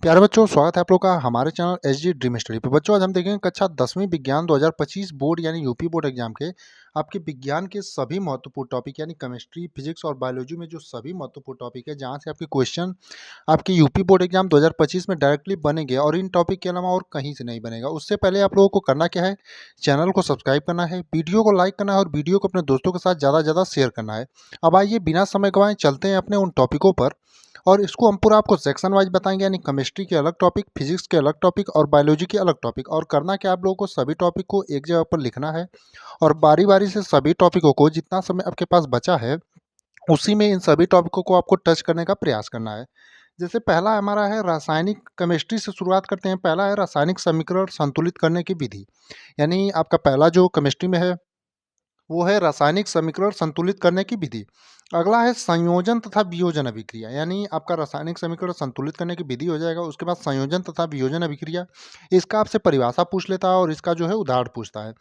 प्यारे बच्चों, स्वागत है आप लोग का हमारे चैनल एसजी ड्रीम स्टडी पे। बच्चों, आज हम देखेंगे कक्षा 10वीं विज्ञान 2025 बोर्ड यानी यूपी बोर्ड एग्जाम के आपके विज्ञान के सभी महत्वपूर्ण टॉपिक यानी केमिस्ट्री, फिजिक्स और बायोलॉजी में जो सभी महत्वपूर्ण टॉपिक है, जहां से आपके क्वेश्चन आपके यूपी बोर्ड एग्जाम 2025 में डायरेक्टली बनेंगे और इन टॉपिक के अलावा और कहीं से नहीं बनेगा। उससे पहले आप लोगों को करना क्या है, चैनल को सब्सक्राइब करना है, वीडियो को लाइक करना है और वीडियो को अपने दोस्तों के साथ ज़्यादा से ज़्यादा शेयर करना है। अब आइए बिना समय गंवाए चलते हैं अपने उन टॉपिकों पर और इसको हम पूरा आपको सेक्शन वाइज बताएंगे, यानी केमिस्ट्री के अलग टॉपिक, फिजिक्स के अलग टॉपिक और बायोलॉजी के अलग टॉपिक। और करना क्या, आप लोगों को सभी टॉपिक को एक जगह पर लिखना है और बारी बारी से सभी टॉपिकों को जितना समय आपके पास बचा है उसी में इन सभी टॉपिकों को आपको टच करने का प्रयास करना है। जैसे पहला हमारा है रासायनिक केमिस्ट्री से शुरुआत करते हैं। पहला है रासायनिक समीकरण संतुलित करने की विधि, यानी आपका पहला जो केमिस्ट्री में है वो है रासायनिक समीकरण संतुलित करने की विधि। अगला है संयोजन तथा वियोजन अभिक्रिया, यानी आपका रासायनिक समीकरण संतुलित करने की विधि हो जाएगा। उसके बाद संयोजन तथा वियोजन अभिक्रिया, इसका आपसे परिभाषा पूछ लेता है और इसका जो है उदाहरण पूछता है।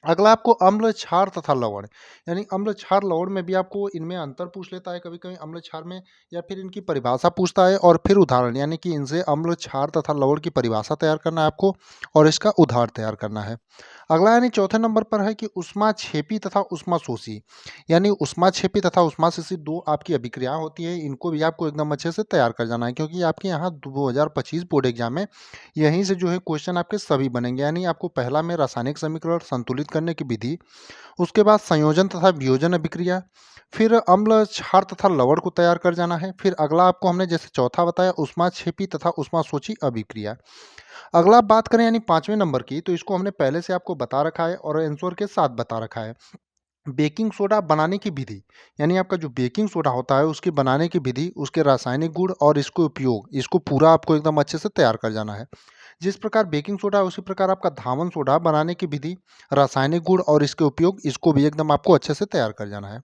अगला आपको अम्ल क्षार तथा लवण, यानी अम्ल क्षार लवण में भी आपको इनमें अंतर पूछ लेता है कभी कभी अम्ल क्षार में, या फिर इनकी परिभाषा पूछता है और फिर उदाहरण, यानी कि इनसे अम्ल क्षार तथा लवण की परिभाषा तैयार करना है आपको और इसका उदाहरण तैयार करना है। अगला यानी चौथे नंबर पर है कि उष्माक्षेपी तथा उष्माशोषी, यानी उष्माक्षेपी तथा उष्माशोषी दो आपकी अभिक्रिया होती है। इनको भी आपको एकदम अच्छे से तैयार कर जाना है, क्योंकि आपके यहाँ 2025 बोर्ड एग्जाम में यहीं से जो है क्वेश्चन आपके सभी बनेंगे। यानी आपको पहला में रासायनिक समीकरण संतुलित करने की विधि, उसके बाद संयोजन तथा वियोजन अभिक्रिया, फिर अम्ल क्षार तथा लवण को तैयार कर जाना है। फिर अगला आपको हमने जैसे चौथा बताया उष्माक्षेपी तथा उष्माशोषी अभिक्रिया। अगला आप बात करें यानी 5वें नंबर की, तो इसको हमने पहले से आपको बता रखा है और आंसर के साथ बता रखा है। बेकिंग सोडा बनाने की विधि, यानी आपका जो बेकिंग सोडा होता है उसकी बनाने की विधि, उसके रासायनिक गुण और इसको उपयोग, इसको पूरा आपको एकदम अच्छे से तैयार कर जाना है। जिस प्रकार बेकिंग सोडा है उसी प्रकार आपका धावन सोडा बनाने की विधि, रासायनिक गुण और इसके उपयोग, इसको भी एकदम आपको अच्छे से तैयार कर जाना है।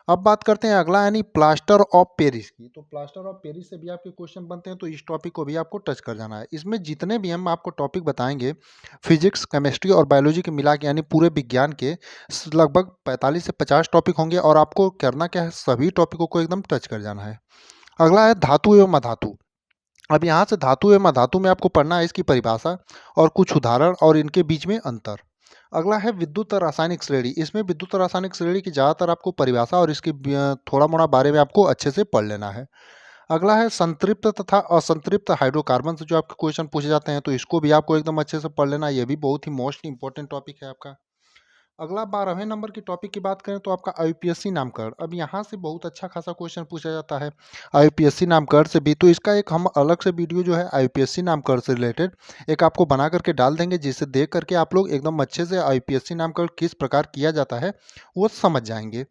अब बात करते हैं अगला यानी प्लास्टर ऑफ पेरिस की। तो प्लास्टर ऑफ पेरिस से भी आपके क्वेश्चन बनते हैं, तो इस टॉपिक को भी आपको टच कर जाना है। इसमें जितने भी हम आपको टॉपिक बताएंगे फिजिक्स, केमिस्ट्री और बायोलॉजी के मिला के, यानी पूरे विज्ञान के लगभग 45 से 50 टॉपिक होंगे और आपको करना क्या है, सभी टॉपिकों को एकदम टच कर जाना है। अगला है धातु एवं अधातु। अब यहाँ से धातु एवं अधातु में आपको पढ़ना है इसकी परिभाषा और कुछ उदाहरण और इनके बीच में अंतर। अगला है विद्युत और रासायनिक श्रेणी। इसमें विद्युत और रासायनिक श्रेणी की ज़्यादातर आपको परिभाषा और इसके थोड़ा मोड़ा बारे में आपको अच्छे से पढ़ लेना है। अगला है संतृप्त तथा असंतृप्त हाइड्रोकार्बन से जो आपके क्वेश्चन पूछे जाते हैं, तो इसको भी आपको एकदम अच्छे से पढ़ लेना है। ये भी बहुत ही मोस्ट इंपॉर्टेंट टॉपिक है आपका। अगला 12वें नंबर की टॉपिक की बात करें तो आपका आईयूपीएससी नामकरण। अब यहाँ से बहुत अच्छा खासा क्वेश्चन पूछा जाता है आईयूपीएससी नामकरण से भी, तो इसका एक हम अलग से वीडियो जो है आईयूपीएससी नामकरण से रिलेटेड एक आपको बना करके डाल देंगे, जिसे देख करके आप लोग एकदम अच्छे से आईयूपीएससी नामकरण किस प्रकार किया जाता है वो समझ जाएंगे।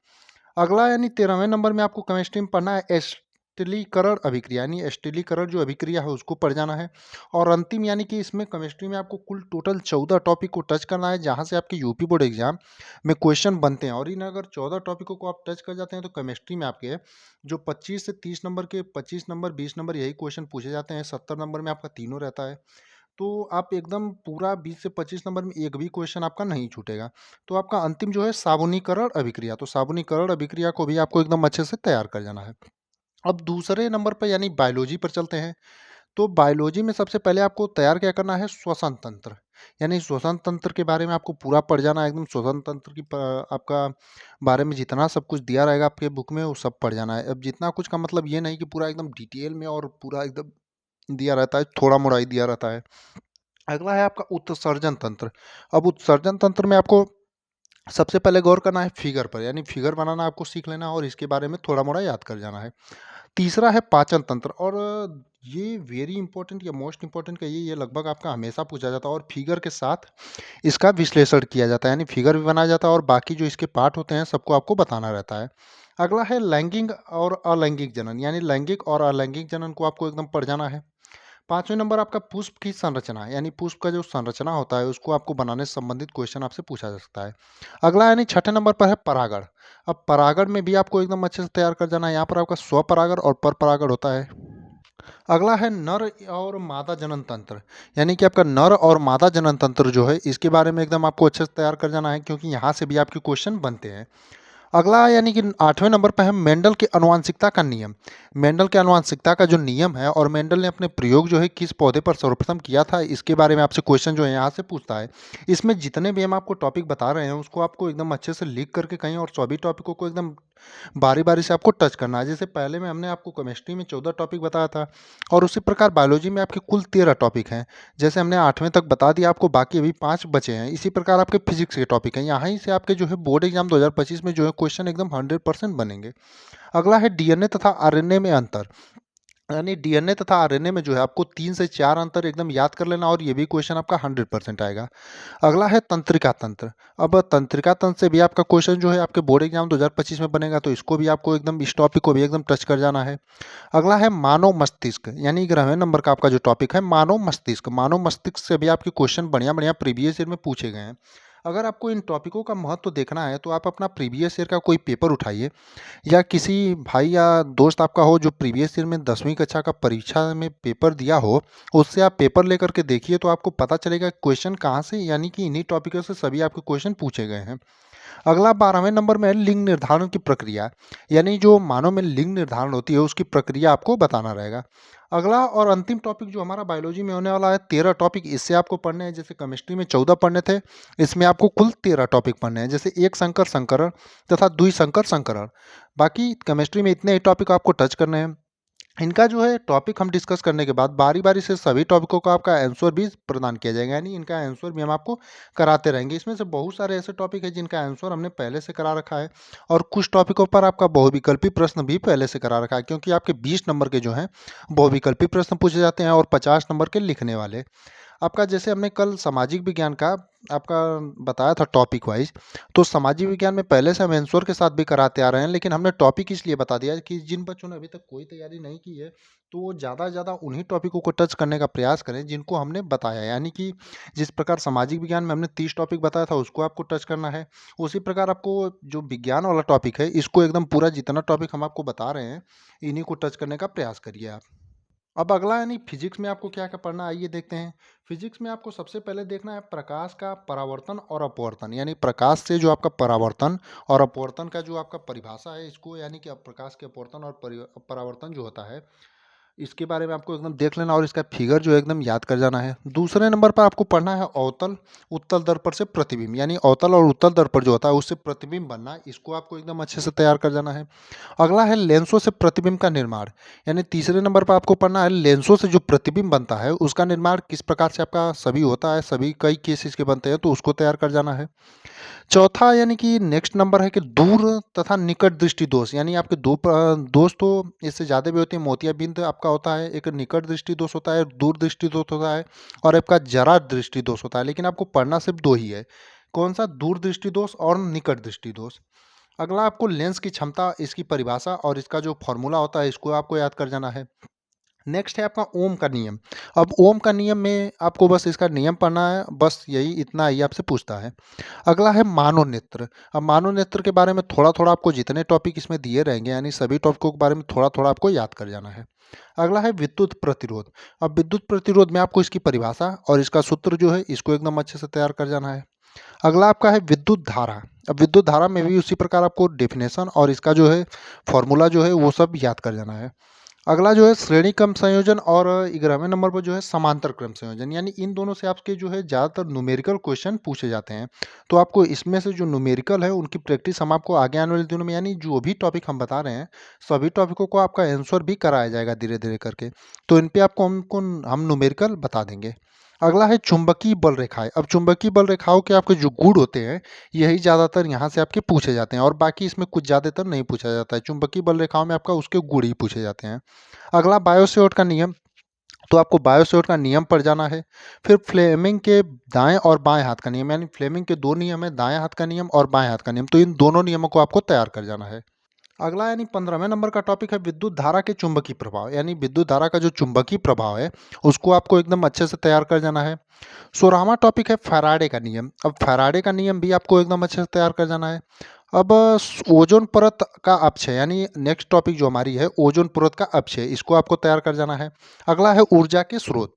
अगला यानी 13वें नंबर में आपको केमिस्ट्री में पढ़ना है एस्टिलीकरण अभिक्रिया, यानी एस्टिलीकरण जो अभिक्रिया है उसको पढ़ जाना है। और अंतिम यानी कि इसमें केमिस्ट्री में आपको कुल टोटल 14 टॉपिक को टच करना है, जहां से आपके यूपी बोर्ड एग्जाम में क्वेश्चन बनते हैं। और इन अगर 14 टॉपिकों को आप टच कर जाते हैं तो केमिस्ट्री में आपके जो 25 से 30 नंबर के 25 नंबर 20 नंबर यही क्वेश्चन पूछे जाते हैं। 70 नंबर में आपका तीनों रहता है, तो आप एकदम पूरा 20 से 25 नंबर में एक भी क्वेश्चन आपका नहीं छूटेगा। तो आपका अंतिम जो है साबुनीकरण अभिक्रिया, तो साबुनीकरण अभिक्रिया को भी आपको एकदम अच्छे से तैयार कर जाना है। अब दूसरे नंबर पर यानी बायोलॉजी पर चलते हैं। तो बायोलॉजी में सबसे पहले आपको तैयार क्या करना है, श्वसन तंत्र, यानी श्वसन तंत्र के बारे में आपको पूरा पढ़ जाना है। एकदम श्वसन तंत्र की आपका बारे में जितना सब कुछ दिया रहेगा आपके बुक में वो सब पढ़ जाना है। अब जितना कुछ का मतलब ये नहीं कि पूरा एकदम डिटेल में और पूरा एकदम दिया रहता है, थोड़ा मोड़ा ही दिया रहता है। अगला है आपका उत्सर्जन तंत्र। अब उत्सर्जन तंत्र में आपको सबसे पहले गौर करना है फिगर पर, यानी फिगर बनाना आपको सीख लेना है और इसके बारे में थोड़ा मोड़ा याद कर जाना है। तीसरा है पाचन तंत्र, और ये वेरी इंपॉर्टेंट या मोस्ट इंपॉर्टेंट कहिए, ये लगभग आपका हमेशा पूछा जाता है और फिगर के साथ इसका विश्लेषण किया जाता है, यानी फिगर भी बनाया जाता है और बाकी जो इसके पार्ट होते हैं सबको आपको बताना रहता है। अगला है लैंगिक और अलैंगिक जनन, यानी लैंगिक और अलैंगिक जनन को आपको एकदम पढ़ जाना है। 5वें नंबर आपका पुष्प की संरचना, यानी पुष्प का जो संरचना होता है उसको आपको बनाने से संबंधित क्वेश्चन आपसे पूछा जा सकता है। अगला यानी 6ठे नंबर पर है परागण। अब परागण में भी आपको एकदम अच्छे से तैयार कर जाना है। यहाँ पर आपका स्वपरागण और परपरागण होता है। अगला है नर और मादा जनन तंत्र, यानी कि आपका नर और मादा जनन तंत्र जो है इसके बारे में एकदम आपको अच्छे से तैयार कर जाना है, क्योंकि यहाँ से भी आपके क्वेश्चन बनते हैं। अगला यानी कि 8वें नंबर पे है मेंडल के आनुवंशिकता का नियम। मेंडल के आनुवंशिकता का जो नियम है और मेंडल ने अपने प्रयोग जो है किस पौधे पर सर्वप्रथम किया था, इसके बारे में आपसे क्वेश्चन जो है यहाँ से पूछता है। इसमें जितने भी हम आपको टॉपिक बता रहे हैं उसको आपको एकदम अच्छे से लिख करके कहीं और सभी टॉपिकों को एकदम बारी-बारी से आपको टच करना है। जैसे पहले में हमने आपको केमिस्ट्री में 14 टॉपिक बताया था और उसी प्रकार बायोलॉजी में आपके कुल 13 टॉपिक हैं। जैसे हमने 8वें तक बता दिया आपको, बाकी अभी 5 बचे हैं। इसी प्रकार आपके फिजिक्स के टॉपिक हैं। यहाँ ही से आपके जो है बोर्ड एग्जाम 2025 में जो है क्वेश्चन एकदम 100% बनेंगे। अगला है डीएनए तथा आरएनए में अंतर। यानी डीएनए तथा आरएनए में जो है आपको 3 से 4 अंतर एकदम याद कर लेना और ये भी क्वेश्चन आपका 100% आएगा। अगला है तंत्रिका तंत्र। अब तंत्रिका तंत्र से भी आपका क्वेश्चन जो है आपके बोर्ड एग्जाम 2025 में बनेगा, तो इसको भी आपको एकदम इस टॉपिक को भी एकदम टच कर जाना है। अगला है मानव मस्तिष्क, यानी 11वें नंबर का आपका जो टॉपिक है मानव मस्तिष्क। मानव मस्तिष्क से भी आपके क्वेश्चन बढ़िया बढ़िया प्रीवियस ईयर में पूछे गए हैं। अगर आपको इन टॉपिकों का महत्व देखना है तो आप अपना प्रीवियस ईयर का कोई पेपर उठाइए या किसी भाई या दोस्त आपका हो जो प्रीवियस ईयर में 10वीं कक्षा का परीक्षा में पेपर दिया हो, उससे आप पेपर लेकर के देखिए तो आपको पता चलेगा क्वेश्चन कहाँ से, यानी कि इन्हीं टॉपिकों से सभी आपके क्वेश्चन पूछे गए हैं। अगला 12वें नंबर में है लिंग निर्धारण की प्रक्रिया, यानी जो मानव में लिंग निर्धारण होती है उसकी प्रक्रिया आपको बताना रहेगा। अगला और अंतिम टॉपिक जो हमारा बायोलॉजी में होने वाला है, 13 टॉपिक इससे आपको पढ़ने हैं। जैसे केमिस्ट्री में 14 पढ़ने थे, इसमें आपको कुल 13 टॉपिक पढ़ने हैं। जैसे एक संकर संकरण तथा द्विसंकर संकरण। बाकी केमिस्ट्री में इतने ही टॉपिक आपको टच करने हैं। इनका जो है टॉपिक हम डिस्कस करने के बाद बारी-बारी से सभी टॉपिकों का आपका आंसर भी प्रदान किया जाएगा, यानी इनका आंसर भी हम आपको कराते रहेंगे। इसमें से बहुत सारे ऐसे टॉपिक हैं जिनका आंसर हमने पहले से करा रखा है और कुछ टॉपिकों पर आपका बहुविकल्पी प्रश्न भी पहले से करा रखा है, क्योंकि आपके 20 नंबर के जो हैं बहुविकल्पी प्रश्न पूछे जाते हैं और 50 नंबर के लिखने वाले। आपका जैसे हमने कल सामाजिक विज्ञान का आपका बताया था टॉपिक वाइज, तो सामाजिक विज्ञान में पहले से हम आंसर के साथ भी कराते आ रहे हैं, लेकिन हमने टॉपिक इसलिए बता दिया है कि जिन बच्चों ने अभी तक कोई तैयारी नहीं की है तो वो ज़्यादा से ज़्यादा उन्हीं टॉपिकों को टच करने का प्रयास करें जिनको हमने बताया है। यानी कि जिस प्रकार सामाजिक विज्ञान में हमने 30 टॉपिक बताया था उसको आपको टच करना है, उसी प्रकार आपको जो विज्ञान वाला टॉपिक है इसको एकदम पूरा जितना टॉपिक हम आपको बता रहे हैं इन्हीं को टच करने का प्रयास करिए आप। अब अगला यानी फिजिक्स में आपको क्या क्या पढ़ना है, आइए देखते हैं। फिजिक्स में आपको सबसे पहले देखना है प्रकाश का परावर्तन और अपवर्तन, यानी प्रकाश से जो आपका परावर्तन और अपवर्तन का जो आपका परिभाषा है इसको, यानी कि प्रकाश के अपवर्तन और परावर्तन जो होता है इसके बारे में आपको एकदम देख लेना और इसका फिगर जो है एकदम याद कर जाना है। दूसरे नंबर पर आपको पढ़ना है अवतल उत्तल दर्पण से प्रतिबिंब, यानी अवतल और उत्तल दर्पण जो होता है उससे प्रतिबिंब बनना, इसको आपको एकदम अच्छे से तैयार कर जाना है। अगला है लेंसों से प्रतिबिंब का निर्माण, यानी तीसरे नंबर पर आपको पढ़ना है लेंसों से जो प्रतिबिंब बनता है उसका निर्माण किस प्रकार से आपका सभी होता है, सभी कई केसेस के बनते हैं, तो उसको तैयार कर जाना है। चौथा यानी कि नेक्स्ट नंबर है कि दूर तथा निकट दृष्टि दोष, यानी आपके दो दोष तो इससे ज़्यादा भी होते हैं। मोतियाबिंद आपका होता है, एक निकट दृष्टि दोष होता है, दूर दृष्टि दोष होता है और आपका जरा दृष्टि दोष होता है, लेकिन आपको पढ़ना सिर्फ दो ही है। कौन सा? दूर दृष्टि दोष और निकट दृष्टि दोष। अगला आपको लेंस की क्षमता, इसकी परिभाषा और इसका जो फॉर्मूला होता है इसको आपको याद कर जाना है। नेक्स्ट है आपका ओम का नियम। अब ओम का नियम में आपको बस इसका नियम पढ़ना है, बस यही इतना ही आपसे पूछता है। अगला है मानव नेत्र। अब मानव नेत्र के बारे में थोड़ा थोड़ा आपको जितने टॉपिक इसमें दिए रहेंगे यानी सभी टॉपिकों के बारे में थोड़ा थोड़ा आपको याद कर जाना है। अगला है विद्युत प्रतिरोध। अब विद्युत प्रतिरोध में आपको इसकी परिभाषा और इसका सूत्र जो है इसको एकदम अच्छे से तैयार कर जाना है। अगला आपका है विद्युत धारा। अब विद्युत धारा में भी उसी प्रकार आपको डेफिनेशन और इसका जो है फॉर्मूला जो है वो सब याद कर जाना है। अगला जो है श्रेणी क्रम संयोजन और 11वें नंबर पर जो है समांतर क्रम संयोजन, यानी इन दोनों से आपके जो है ज़्यादातर न्यूमेरिकल क्वेश्चन पूछे जाते हैं। तो आपको इसमें से जो न्यूमेरिकल है उनकी प्रैक्टिस हम आपको आगे आने वाले दिनों में, यानी जो भी टॉपिक हम बता रहे हैं सभी टॉपिकों को आपका आंसर भी कराया जाएगा धीरे धीरे करके, तो इन पे आपको हम न्यूमेरिकल बता देंगे। अगला है चुंबकीय बल रेखाएं। अब चुंबकीय बल रेखाओं के आपके जो गुण होते हैं यही ज़्यादातर यहाँ से आपके पूछे जाते हैं और बाकी इसमें कुछ ज़्यादातर नहीं पूछा जाता है। चुंबकीय बल रेखाओं में आपका उसके गुण ही पूछे जाते हैं। अगला बायोसेवर्ट का नियम, तो आपको बायोसेवर्ट का नियम पढ़ जाना है। फिर फ्लेमिंग के दाएं और बाएं हाथ का नियम, यानी फ्लेमिंग के दो नियम है, दाएं हाथ का नियम और बाएं हाथ का नियम, तो इन दोनों नियमों को आपको तैयार कर जाना है। अगला यानी 15वें नंबर का टॉपिक है विद्युत धारा के चुंबकीय प्रभाव, यानी विद्युत धारा का जो चुंबकीय प्रभाव है उसको आपको एकदम अच्छे से तैयार कर जाना है। 16वां टॉपिक है फैराडे का नियम। अब फैराडे का नियम भी आपको एकदम अच्छे से तैयार कर जाना है। अब ओजोन परत का अपक्षय, यानी नेक्स्ट टॉपिक जो हमारी है ओजोन परत का अपक्षय, इसको आपको तैयार कर जाना है। अगला है ऊर्जा के स्रोत।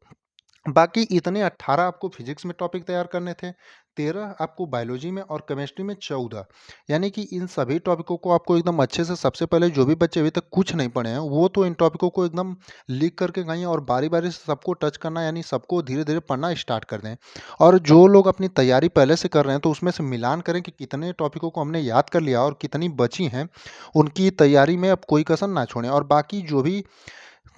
बाकी इतने 18 आपको फिजिक्स में टॉपिक तैयार करने थे। 13 आपको बायोलॉजी में और केमिस्ट्री में 14, यानी कि इन सभी टॉपिकों को आपको एकदम अच्छे से सबसे पहले जो भी बच्चे अभी तक कुछ नहीं पढ़े हैं, वो तो इन टॉपिकों को एकदम लिख करके गए और बारी-बारी से सबको टच करना यानी सबको धीरे-धीरे पढ़ना स्टार्ट कर दें। और जो लोग अपनी तैयारी पहले से कर रहे हैं, तो उसमें से मिलान करें कि कितने टॉपिकों को हमने याद कर लिया और कितनी बची हैं, उनकी तैयारी में अब कोई कसर ना छोड़ें। और बाकी जो भी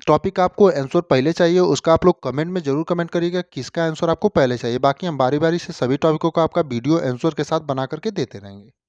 टॉपिक आपको आंसर पहले चाहिए, उसका आप लोग कमेंट में ज़रूर कमेंट करिएगा किसका आंसर आपको पहले चाहिए। बाकी हम बारी-बारी से सभी टॉपिकों का आपका वीडियो आंसर के साथ बना कर के देते रहेंगे।